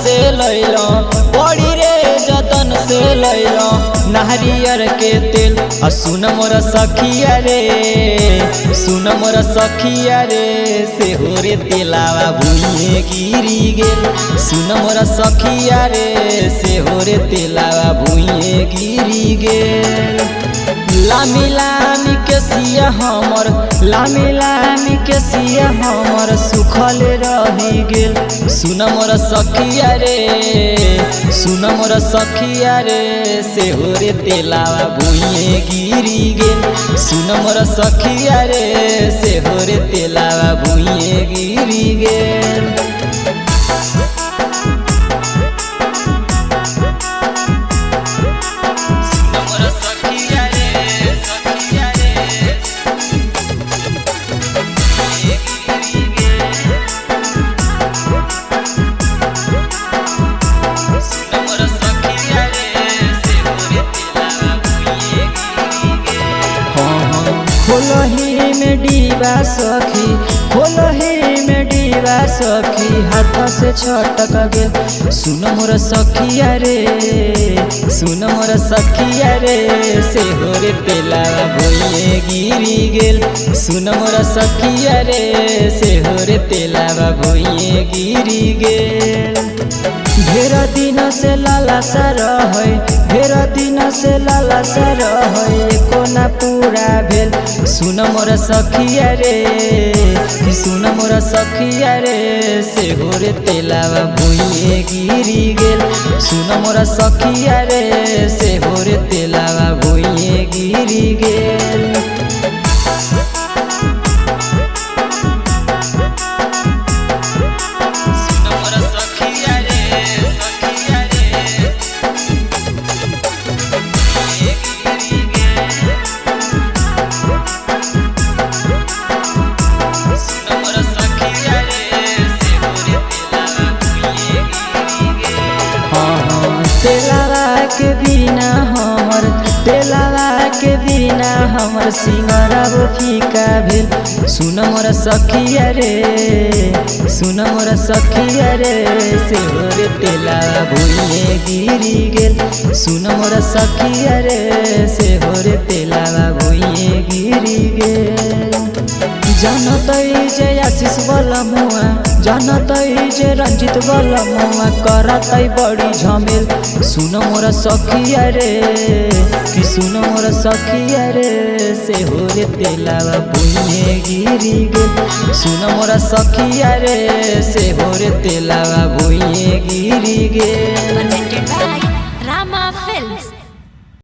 से लैलो बड़ी रे जतन से लैलो नारियर के तेल। सुन मोर सखिया रे सुन मोर सखिया रे से हो रे तेलावा भुइए गिरी गेल। सुन मोर सखिया रे से हो रे तेलावा भुइए गिरी गेल। लामी लामी के सिया हमर लामी लामी के सिया हमर सुखल रही गेल। सुन मोर सखिया रे सुन मोर सखिया रे से हो रे तेलावा भुइए गिरी गेल। सुन मोर सखिया रे से हो रे तेलावा भुइए गिरी गेल। खोलही में डीबा सखी खोलही में डीबा सखी हाथ से छटक गेल। सुन मोर सखिया रे सुन मोर सखिया रे से हो रे तेलावा भुइए गिरी गेल। सुन मोर सखिया रे से हो रे तेलावा भुइए गिरी गेल। ढेर दिन से लालसा रहे ढेर दिन से लालसा रहे कोना पूरा भेल। सुन मोर सखिया रे सुन मोर सखिया रे से हो रे तेलावा भुइए गिरी गेल। सुन मोर सखिया रे से हो रे तेलावा भुइए गिरी गेल। तेलावा के बिना हमर तेलावा के बिना हमर सिंगरवा फीका भेल। सुन मोर सखिया रे सुन मोर सखिया रे से हो रे तेलावा भुइए गिरी गेल। सुन मोर सखिया रे से हो रे तेलावा भुइए गिरी गेल। जानतई जे आशीष बलमुआ जानतई जे रंजित बलमुआ करतई बड़ी झमेल। सुन मोर सखिया रे कि सुन मोर सखिया रे से हो रे तेलावा भुइए गिरी गेल। सुन मोर सखिया रे से हो रे तेलावा भुइए गिरी गेल।